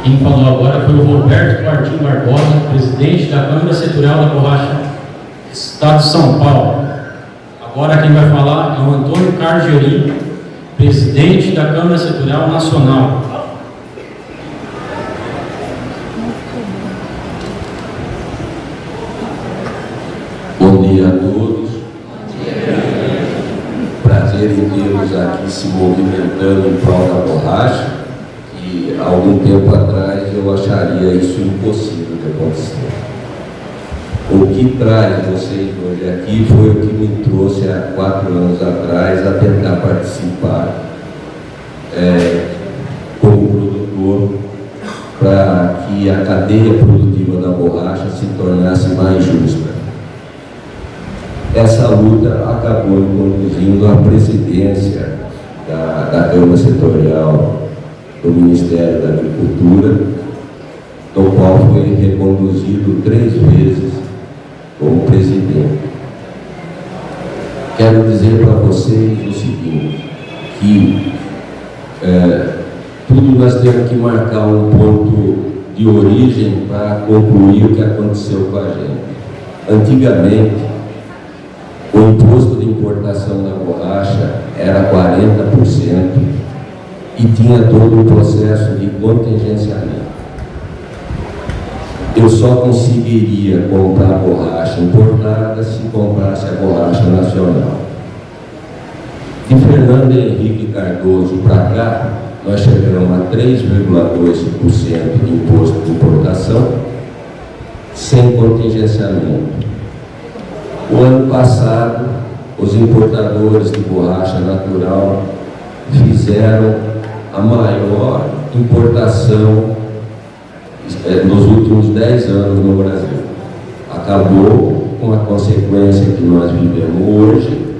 Quem falou agora foi o Roberto Martim Barbosa, presidente da Câmara Setorial da Borracha, Estado de São Paulo. Agora quem vai falar é o Antônio Cargerim, presidente da Câmara Setorial Nacional. Bom dia a todos. Prazer em tê-los aqui se movimentando em prol da borracha, que há algum tempo atrás eu acharia isso impossível de acontecer. O que traz vocês hoje aqui foi o que me trouxe há 4 anos atrás a tentar participar como produtor, para que a cadeia produtiva da borracha se tornasse mais justa. Essa luta acabou me conduzindo à presidência da Câmara Setorial do Ministério da Agricultura, do qual foi reconduzido 3 vezes como presidente. Quero dizer para vocês o seguinte, que tudo nós temos que marcar um ponto de origem para concluir o que aconteceu com a gente. Antigamente, o imposto de importação da borracha era 40% e tinha todo o processo de contingenciamento. Eu só conseguiria comprar borracha importada se comprasse a borracha nacional. De Fernando Henrique Cardoso para cá, nós chegamos a 3,2% de imposto de importação sem contingenciamento. O ano passado, os importadores de borracha natural fizeram a maior importação nos últimos 10 anos no Brasil. Acabou com a consequência que nós vivemos hoje,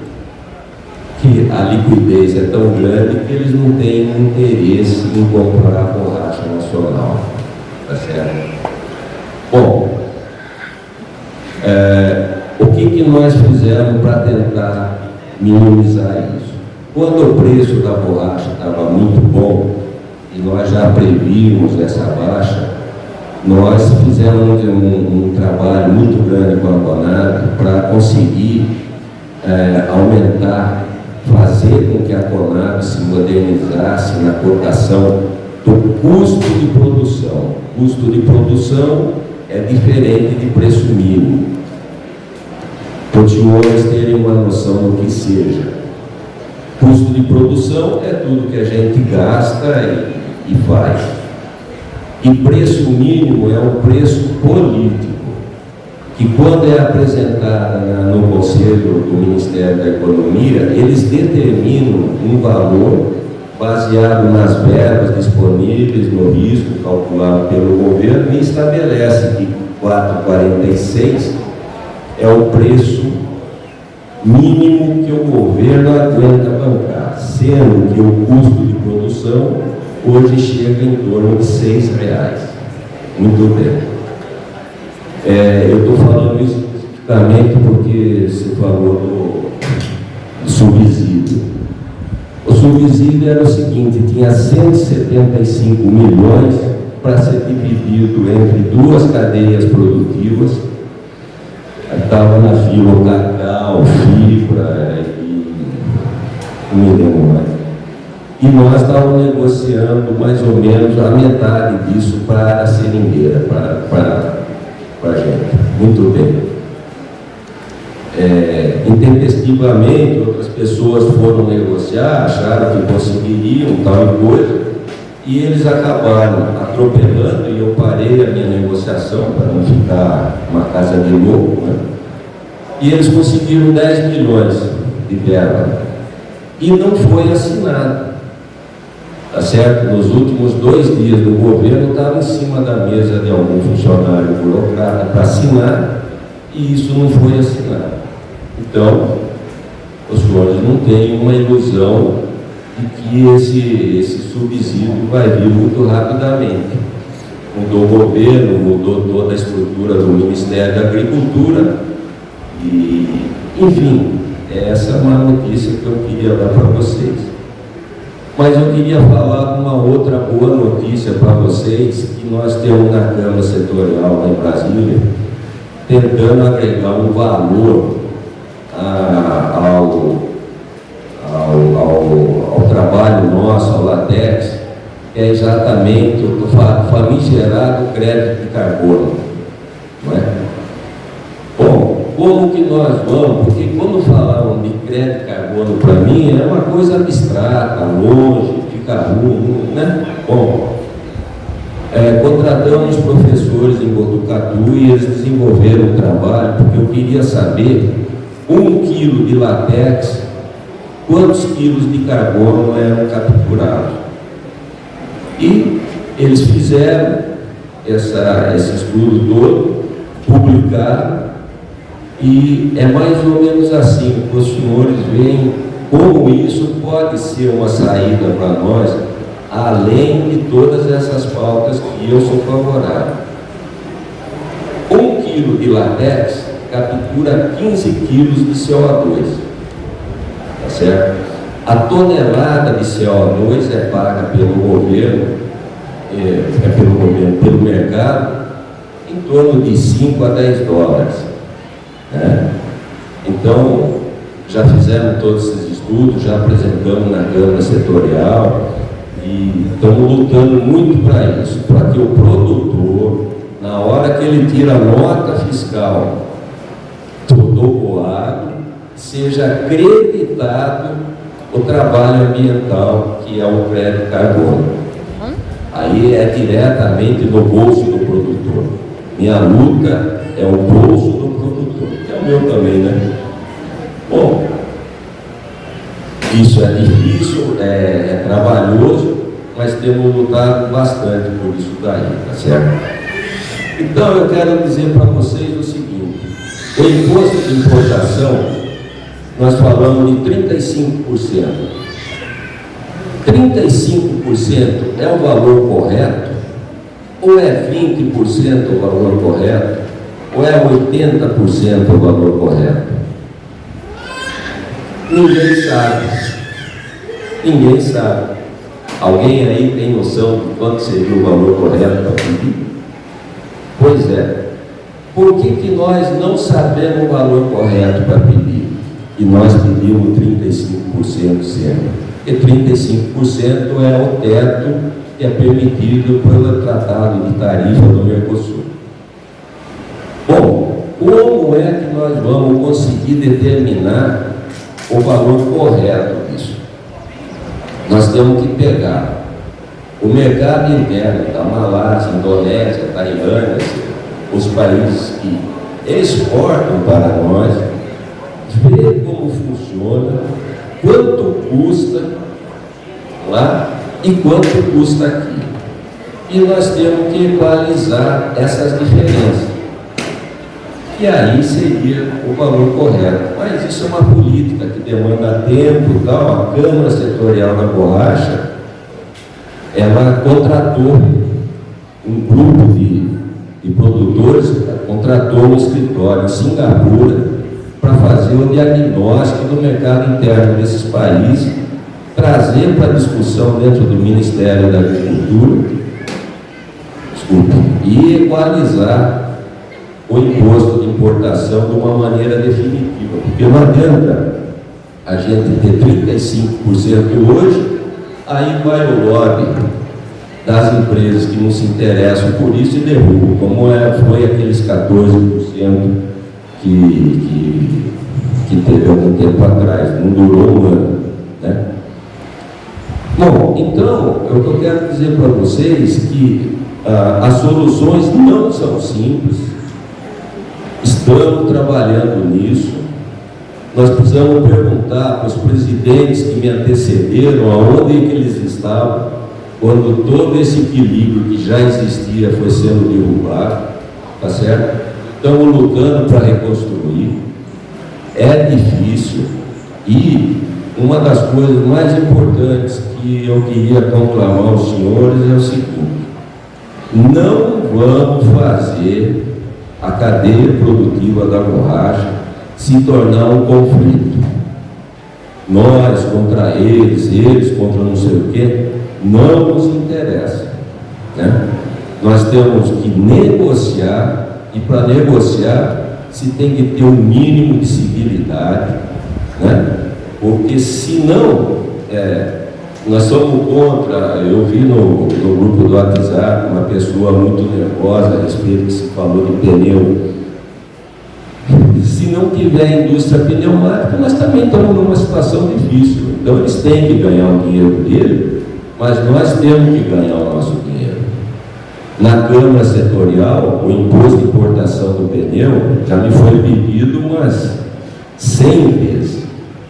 que a liquidez é tão grande que eles não têm interesse em comprar a borracha nacional. Tá certo? Bom, o que nós fizemos para tentar minimizar isso? Quando o preço da borracha estava muito bom e nós já prevíamos essa baixa, nós fizemos um trabalho muito grande com a Conab para conseguir aumentar, fazer com que a Conab se modernizasse na cotação do custo de produção. Custo de produção é diferente de preço mínimo. Para os senhores terem uma noção do que seja. Custo de produção é tudo que a gente gasta e faz. E preço mínimo é um preço político, que quando é apresentado no Conselho do Ministério da Economia, eles determinam um valor baseado nas verbas disponíveis, no risco calculado pelo governo, e estabelece que 4,46 é o preço mínimo que o governo aguenta bancar, sendo que o custo de produção hoje chega em torno de R$6. Muito bem. Eu estou falando isso especificamente porque você falou do subsídio. O subsídio era o seguinte, tinha 175 milhões para ser dividido entre 2 cadeias produtivas. Estava na fila o cacau, fibra e não me lembro mais. E nós estávamos negociando mais ou menos a metade disso para a seringueira, para a gente. Muito bem. Intempestivamente, outras pessoas foram negociar, acharam que conseguiriam tal coisa, e eles acabaram atropelando, e eu parei a minha negociação para não ficar uma casa de louco, né? E eles conseguiram 10 milhões de verba e não foi assinado, tá certo? Nos últimos 2 dias do governo estava em cima da mesa de algum funcionário burocrata para assinar, e isso não foi assinado. Então, os senhores não têm uma ilusão de que esse subsídio vai vir muito rapidamente. Mudou o governo, mudou toda a estrutura do Ministério da Agricultura e, enfim, essa é uma notícia que eu queria dar para vocês. Mas eu queria falar uma outra boa notícia para vocês, que nós temos na Câmara Setorial lá em Brasília, tentando agregar um valor ao trabalho nosso, ao LATEX, que é exatamente o famigerado crédito de carbono, não é? Bom, como que nós vamos? Porque quando falam de crédito de carbono, para mim é uma coisa abstrata, longe, fica ruim, né? Bom, contratamos professores em Botucatu e eles desenvolveram um trabalho, porque eu queria saber 1 quilo de látex, quantos quilos de carbono eram capturados. E eles fizeram esse estudo todo, publicaram, e é mais ou menos assim que os senhores veem como isso pode ser uma saída para nós, além de todas essas pautas que eu sou favorável. 1 quilo de látex captura 15 quilos de CO2, tá certo? A tonelada de CO2 é paga pelo governo, pelo mercado, em torno de 5 a 10 dólares. Né? Então, já fizemos todos esses estudos, já apresentamos na Câmara Setorial e estamos lutando muito para isso, para que o produtor, na hora que ele tira a nota fiscal do Coagro, seja acreditado o trabalho ambiental, que é o crédito carbono. Aí é diretamente no bolso do produtor. Minha luta é o bolso do produtor, que é o meu também, né? Bom, isso é difícil, é trabalhoso, mas temos lutado bastante por isso daí, tá certo? Então eu quero dizer para vocês o seguinte: o imposto de importação, nós falamos de 35%. 35% é o valor correto? Ou é 20% o valor correto? Ou é 80% o valor correto? Ninguém sabe. Ninguém sabe. Alguém aí tem noção de quanto seria o valor correto para pedir? Pois é. Por que nós não sabemos o valor correto para pedir? E nós pedimos 35% sempre. Porque 35% é o teto que é permitido pelo Tratado de Tarifa do Mercosul. Bom, como é que nós vamos conseguir determinar o valor correto disso? Nós temos que pegar o mercado interno da Malásia, Indonésia, Tailândia, os países que exportam para nós, ver como funciona, quanto custa lá e quanto custa aqui. E nós temos que equalizar essas diferenças. E aí seria o valor correto. Mas isso é uma política que demanda tempo e tal. A Câmara Setorial da Borracha, ela contratou um grupo de produtores, contratou um escritório em Singapura para fazer o diagnóstico do mercado interno desses países, trazer para discussão dentro do Ministério da Agricultura, e equalizar o imposto de importação de uma maneira definitiva, porque não adianta a gente ter 35% hoje, aí vai o lobby das empresas que não se interessam por isso e derrubam, como foi aqueles 14% que teve algum tempo atrás, não durou um ano, né? Bom, então, o que eu quero dizer para vocês que as soluções não são simples, estamos trabalhando nisso. Nós precisamos perguntar para os presidentes que me antecederam aonde que eles estavam quando todo esse equilíbrio que já existia foi sendo derrubado, tá certo? Estamos lutando para reconstruir, é difícil, e uma das coisas mais importantes que eu queria conclamar aos senhores é o seguinte: não vamos fazer a cadeia produtiva da borracha se tornar um conflito. nós contra eles contra não sei o quê, não nos interessa, né? Nós temos que negociar, e para negociar se tem que ter um mínimo de civilidade, né? Porque senão, nós somos contra. Eu vi no grupo do WhatsApp uma pessoa muito nervosa a respeito que se falou de pneu. Se não tiver indústria pneumática, nós também estamos numa situação difícil. Então eles têm que ganhar o dinheiro dele, mas nós temos que ganhar o nosso dinheiro. Na Câmara Setorial, o imposto de importação do pneu já me foi pedido umas 100 vezes.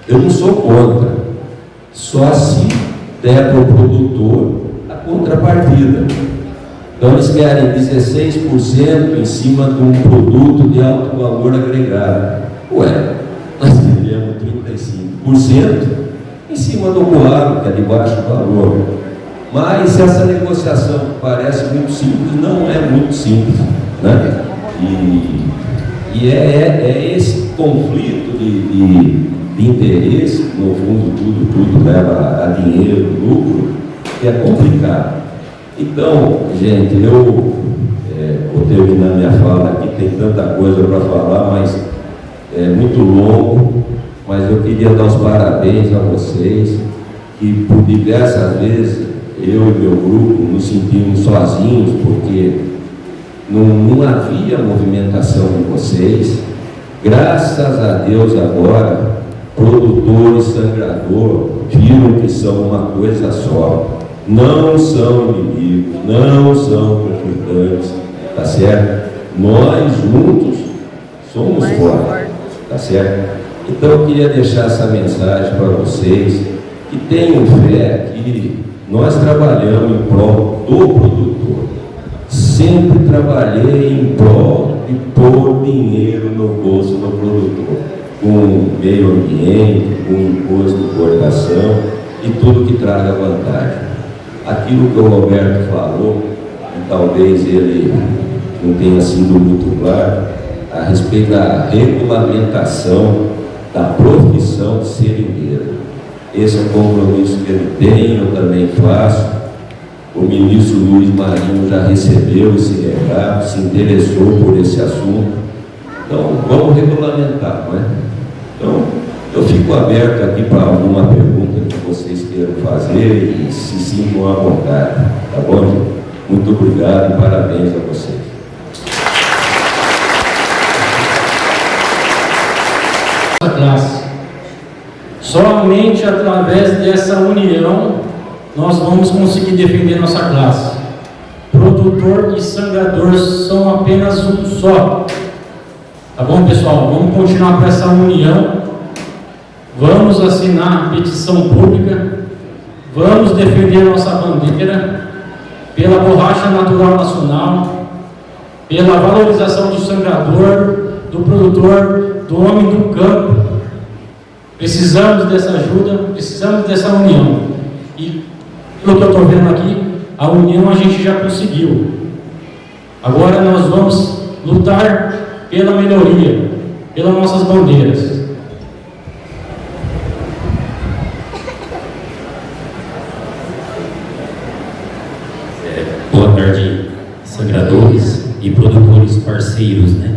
Eu não sou contra, só se der para o produtor a contrapartida. Então eles querem 16% em cima de um produto de alto valor agregado. Ué, nós queremos 35% em cima do coado, que é de baixo valor. Mas essa negociação parece muito simples, não é muito simples, né? E é esse conflito de interesse, no fundo tudo leva a dinheiro, lucro, que é complicado. Então, gente, eu vou terminar minha fala aqui, tem tanta coisa para falar, mas é muito longo, mas eu queria dar os parabéns a vocês, que por diversas vezes eu e meu grupo nos sentimos sozinhos, porque não havia movimentação de vocês. Graças a Deus agora, produtor e sangrador viram que são uma coisa só. Não são inimigos, não são conflitantes, tá certo? Nós juntos somos fortes, tá certo? Então eu queria deixar essa mensagem para vocês, que tenham fé que nós trabalhamos em prol do produtor. Sempre trabalhei em prol de pôr dinheiro no bolso do produtor, com meio ambiente, com imposto de importação e tudo que traga vantagem. Aquilo que o Roberto falou, e talvez ele não tenha sido muito claro, a respeito da regulamentação da profissão de seringueiro. Esse é o compromisso que ele tem, eu também faço. O ministro Luiz Marinho já recebeu esse recado, se interessou por esse assunto. Então, vamos regulamentar, não é? Então, eu fico aberto aqui para alguma pergunta que vocês queiram fazer e se sintam à vontade, tá bom, gente? Muito obrigado e parabéns a vocês. Nossa classe. Somente através dessa união nós vamos conseguir defender nossa classe. Produtor e sangrador são apenas um só. Tá bom, pessoal? Vamos continuar com essa união. Vamos assinar a petição pública. Vamos defender nossa bandeira pela borracha natural nacional, pela valorização do sangrador, do produtor, do homem do campo. Precisamos dessa ajuda, precisamos dessa união. E pelo que eu estou vendo aqui, a união a gente já conseguiu. Agora nós vamos lutar pela melhoria, pelas nossas bandeiras. Boa tarde, sangradores e produtores parceiros, né?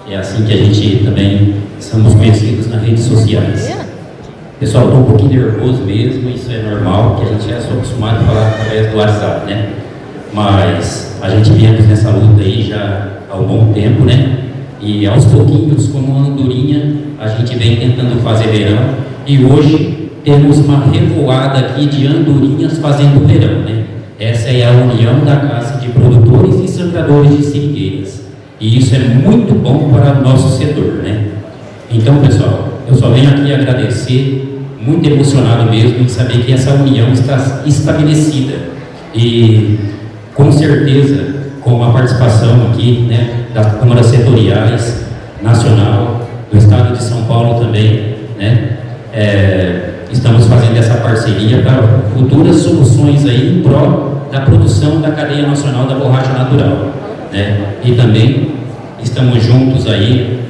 É assim que a gente também somos conhecidos nas redes sociais. Pessoal, estou um pouquinho nervoso mesmo, isso é normal, porque a gente é só acostumado a falar através do WhatsApp, né? Mas a gente viemos nessa luta aí já há um bom tempo, né? E aos pouquinhos, como uma andorinha, a gente vem tentando fazer verão. E hoje temos uma revoada aqui de andorinhas fazendo verão, né? Essa é a união da Casa de Produtores e Sangradores de Seringueiras. E isso é muito bom para o nosso setor, né? Então, pessoal, eu só venho aqui agradecer, muito emocionado mesmo em saber que essa união está estabelecida. E, com certeza, com a participação aqui, né, das câmaras setoriais, nacional, do Estado de São Paulo também, né? Estamos fazendo essa parceria para futuras soluções aí em prol da produção da cadeia nacional da borracha natural, né? E também estamos juntos aí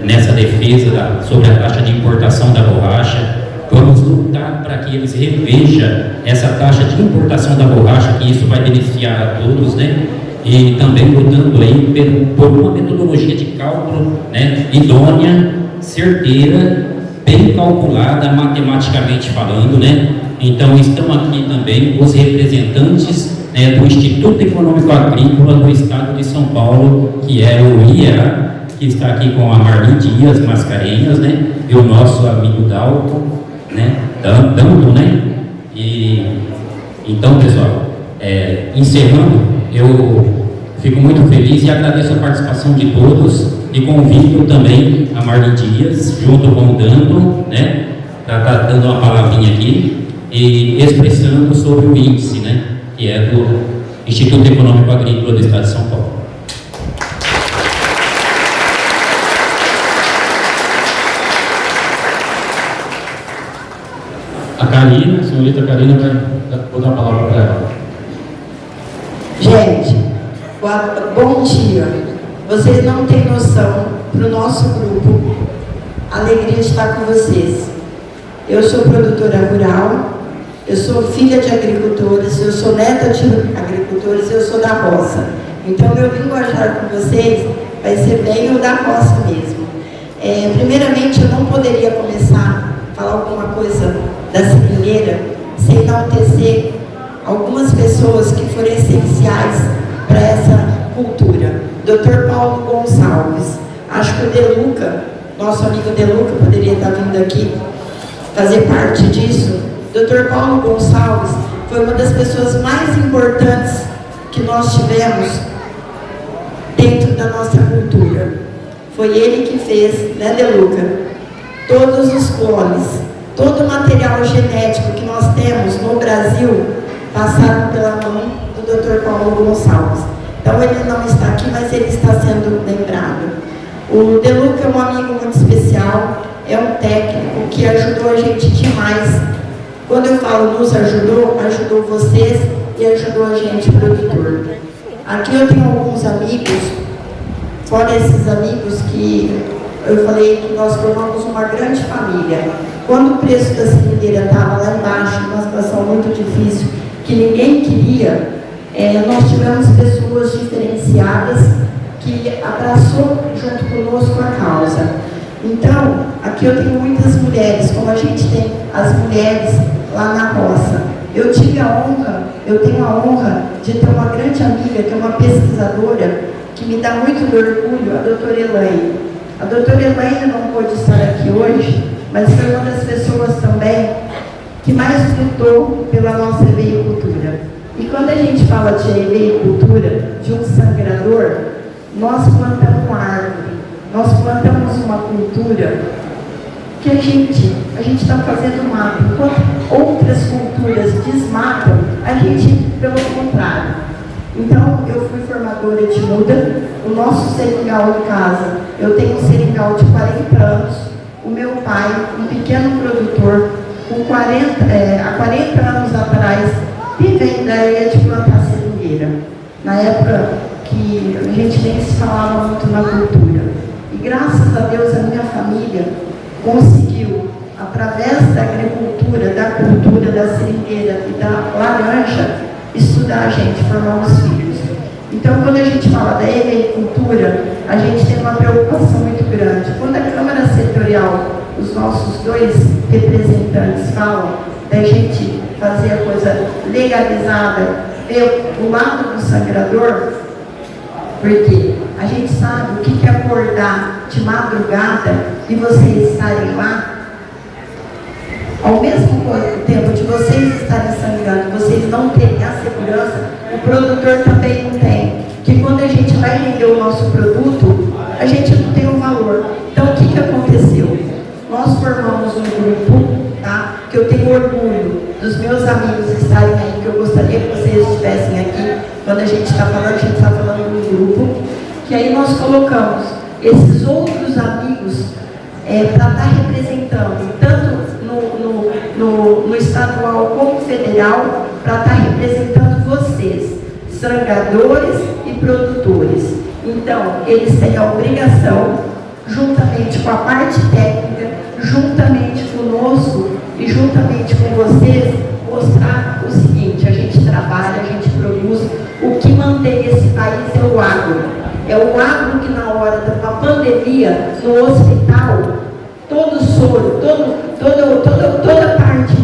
nessa defesa sobre a taxa de importação da borracha, Vamos lutar para que eles revejam essa taxa de importação da borracha, que isso vai beneficiar a todos, né? E também lutando aí por uma metodologia de cálculo, né, idônea, certeira, bem calculada matematicamente falando, né? Então estão aqui também os representantes, né, do Instituto Econômico Agrícola do Estado de São Paulo, que é o IEA, que está aqui com a Marli Dias Mascarenhas, né? E o nosso amigo Dalton, né? Dalton, né? E então, pessoal, encerrando, eu fico muito feliz e agradeço a participação de todos e convido também a Marli Dias, junto com o Danton, né? Para estar dando uma palavrinha aqui e expressando sobre o índice, né? Que é do Instituto Econômico Agrícola do Estado de São Paulo. A Karina, a senhorita Karina, vou dar a palavra para ela. Gente, bom dia. Vocês não têm noção, para o nosso grupo, a alegria de estar com vocês. Eu sou produtora rural, eu sou filha de agricultores, eu sou neta de agricultores, eu sou da roça. Então, meu linguajar com vocês vai ser bem o da roça mesmo. Primeiramente, eu não poderia começar a falar alguma coisa da seringueira sem enaltecer algumas pessoas que foram essenciais para essa cultura. Dr. Paulo Gonçalves, acho que o Deluca, nosso amigo Deluca, poderia estar vindo aqui fazer parte disso. Dr. Paulo Gonçalves foi uma das pessoas mais importantes que nós tivemos dentro da nossa cultura. Foi ele que fez, né, Deluca? Todos os clones, todo o material genético que nós temos no Brasil passaram pela mão do Dr. Paulo Gonçalves. Então ele não está aqui, mas ele está sendo lembrado. O Deluca é um amigo muito especial, é um técnico que ajudou a gente demais. Quando eu falo nos ajudou, ajudou vocês e ajudou a gente, produtor. Aqui eu tenho alguns amigos, fora esses amigos que eu falei que nós formamos uma grande família. Quando o preço da seringueira estava lá embaixo, numa situação muito difícil, que ninguém queria, nós tivemos pessoas diferenciadas que abraçou junto conosco a causa. Então, aqui eu tenho muitas mulheres, como a gente tem as mulheres lá na roça. Eu tenho a honra de ter uma grande amiga, que é uma pesquisadora, que me dá muito orgulho, a doutora Elaine. A doutora Elaine não pôde estar aqui hoje, mas foi uma das pessoas também que mais lutou pela nossa veicultura. E quando a gente fala de veicultura, de um sangrador, nós plantamos uma árvore, nós plantamos uma cultura que a gente está fazendo mato. Enquanto outras culturas desmatam, a gente, pelo contrário. Então, eu fui formadora de muda. O nosso seringal em casa, eu tenho um seringal de 40 anos. O meu pai, um pequeno produtor, há 40 anos atrás, teve a ideia de plantar seringueira. Na época que a gente nem se falava muito na cultura. E graças a Deus, a minha família conseguiu, através da agricultura, da cultura, da seringueira e da laranja, estudar a gente, formar os filhos. Então, quando a gente fala da agricultura, a gente tem uma preocupação muito grande. Quando a Câmara Setorial, os nossos dois representantes falam da gente fazer a coisa legalizada, ver o lado do sangrador, porque a gente sabe o que é acordar de madrugada e vocês estarem lá. Ao mesmo tempo de vocês estarem sangrando, vocês não terem a segurança, o produtor também não tem. Que quando a gente vai vender o nosso produto, a gente não tem o valor. Então, o que aconteceu? Nós formamos um grupo, tá? Que eu tenho orgulho dos meus amigos estarem aí, que eu gostaria que vocês estivessem aqui. Quando a gente está falando, a gente está falando de um grupo. Que aí nós colocamos esses outros amigos para estar representando, tanto no estadual como federal, para estar representando vocês, sangradores e produtores. Então, eles têm a obrigação, juntamente com a parte técnica, juntamente conosco, e juntamente com vocês mostrar o seguinte: a gente trabalha, a gente produz, o que mantém esse país é o agro. É o agro que na hora de uma pandemia, no hospital, todo o soro, toda a parte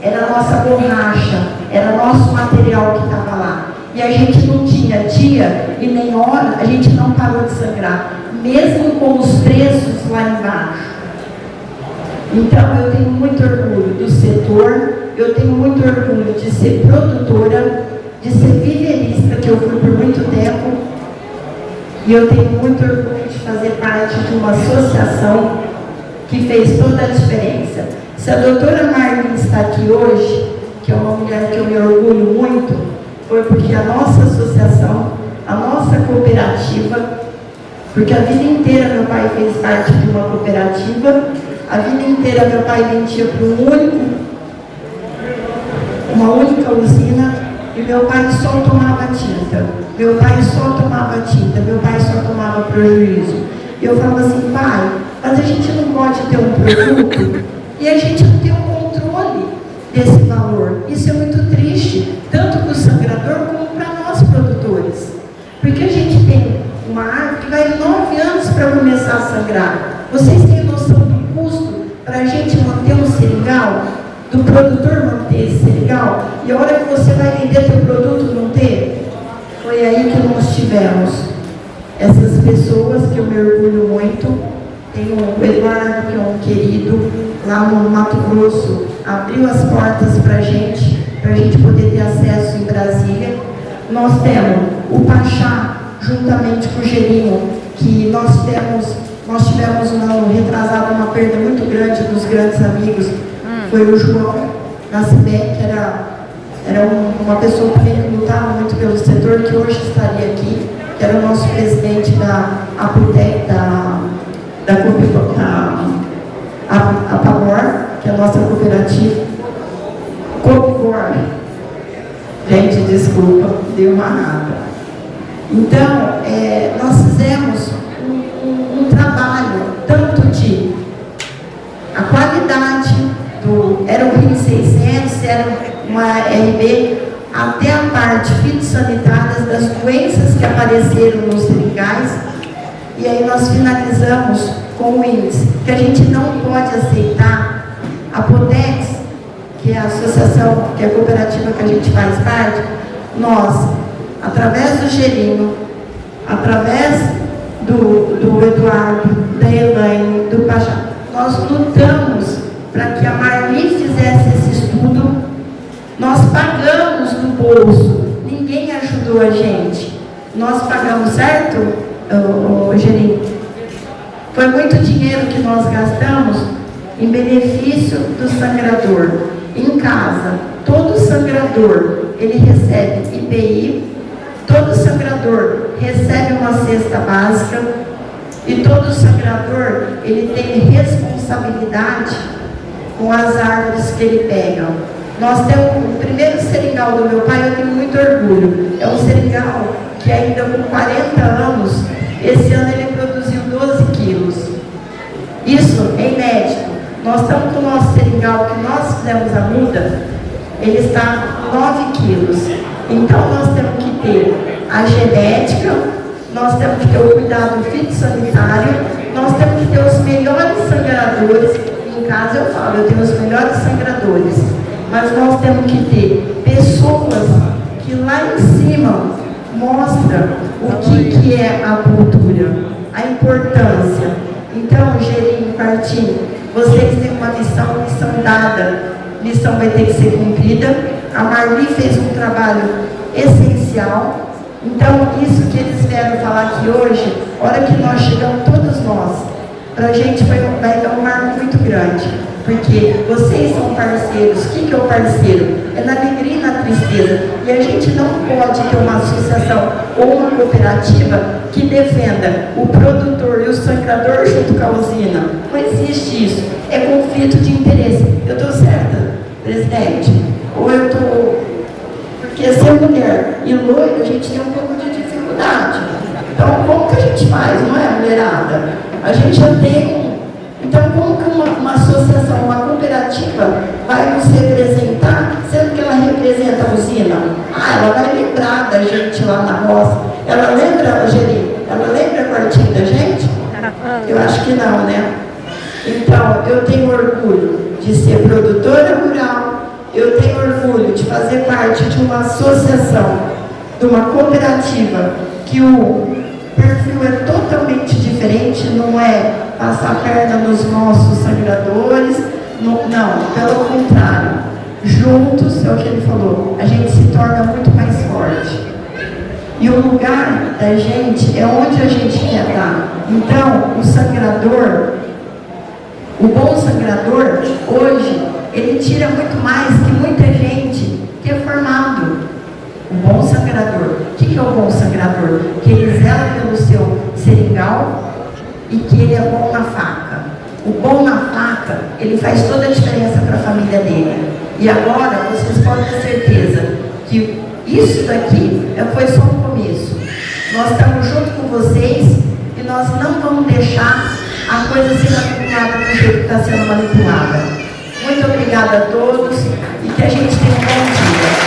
era a nossa borracha, era nosso material que estava lá. E a gente não tinha dia e nem hora, a gente não parou de sangrar, mesmo com os preços lá embaixo. Então eu tenho muito orgulho do setor, eu tenho muito orgulho de ser produtora, de ser viverista, que eu fui por muito tempo, e eu tenho muito orgulho de fazer parte de uma associação que fez toda a diferença. Se a doutora Marlene está aqui hoje, que é uma mulher que eu me orgulho muito, foi porque a nossa associação, a nossa cooperativa, porque a vida inteira meu pai fez parte de uma cooperativa, a vida inteira meu pai vendia para uma única usina, e meu pai só tomava tinta, meu pai só tomava prejuízo. E eu falava assim: pai, mas a gente não pode ter um produto e a gente não tem um controle desse valor. Isso é muito triste, tanto para o sangrador como para nós produtores. Porque a gente tem uma árvore que vai 9 anos para começar a sangrar. Vocês têm noção do custo para a gente manter um seringal? Do produtor manter esse seringal? E a hora que você vai vender teu produto não ter? Foi aí que nós tivemos essas pessoas que eu me orgulho muito. Tem o Eduardo, que é um querido, lá no Mato Grosso, abriu as portas para a gente poder ter acesso em Brasília. Nós temos o Pachá, juntamente com o Gerinho, que nós tivemos no ano retrasado uma perda muito grande dos grandes amigos. Foi o João Nascimento, que era uma pessoa também que lutava muito pelo setor, que hoje estaria aqui, que era o nosso presidente da APUTEC, a Pavor, que é a nossa cooperativa. Copivor. Gente, desculpa, deu uma rata. Então, nós fizemos um trabalho tanto de a qualidade era o RIN 600, era uma RB, até a parte fitossanitária das doenças que apareceram nos seringais. E aí nós finalizamos com o índice, que a gente não pode aceitar. A Potex, que é a associação, que é a cooperativa que a gente faz parte, nós, através do Gerinho, através do Eduardo, da Elaine, do Pachá, nós lutamos para que a Marli fizesse esse estudo. Nós pagamos do bolso, ninguém ajudou a gente. Nós pagamos, certo, Gerinho? Foi muito dinheiro que nós gastamos em benefício do sangrador. Em casa, todo sangrador, ele recebe IPI, todo sangrador recebe uma cesta básica, e todo sangrador, ele tem responsabilidade com as árvores que ele pega. Nós temos o primeiro seringal do meu pai, eu tenho muito orgulho. É um seringal que ainda com 40 anos, esse ano ele produziu 12 quilos. Isso é inédito. Nós estamos com o nosso seringal, que nós fizemos a muda, ele está 9 quilos. Então nós temos que ter a genética, nós temos que ter o cuidado fitossanitário, nós temos que ter os melhores sangradores. Em casa eu falo, eu tenho os melhores sangradores, mas nós temos que ter pessoas que lá em cima mostram o que é a cultura, a importância. Então, Gerinho, Partinho, vocês têm uma missão dada, missão vai ter que ser cumprida. A Marli fez um trabalho essencial. Então, isso que eles vieram falar aqui hoje, a hora que nós chegamos, todos nós, para a gente vai dar um marco muito grande, porque vocês são parceiros. O que é o parceiro? É na alegria e na tristeza. E a gente não pode ter uma associação ou uma cooperativa que defenda o produtor e o sangrador junto com a usina. Não existe isso. É conflito de interesse. Eu estou certa, presidente? Ou eu estou... Porque ser mulher e loira, a gente tem um pouco de dificuldade. Então, como que a gente faz, não é, mulherada? A gente já tem... Então, como que uma associação, uma cooperativa cooperativa vai nos representar, sendo que ela representa a usina. Ela vai lembrar da gente lá na roça. Ela lembra, Geri? Ela lembra a quartinha da gente? Eu acho que não, né? Então, eu tenho orgulho de ser produtora rural, eu tenho orgulho de fazer parte de uma associação, de uma cooperativa, que o perfil é totalmente diferente, não é passar a perna nos nossos sangradores, não, pelo contrário. Juntos, é o que ele falou, a gente se torna muito mais forte. E o lugar da gente é onde a gente quer estar. Então, o sangrador, o bom sangrador, hoje, ele tira muito mais que muita gente que é formado. O bom sangrador. O que é o bom sangrador? Que ele zela pelo seu seringal e que ele é bom na faca. O bom na faca, ele faz toda a diferença para a família dele. E agora, vocês podem ter certeza que isso daqui foi só um começo. Nós estamos junto com vocês e nós não vamos deixar a coisa ser manipulada do jeito que está sendo manipulada. Muito obrigada a todos e que a gente tenha um bom dia.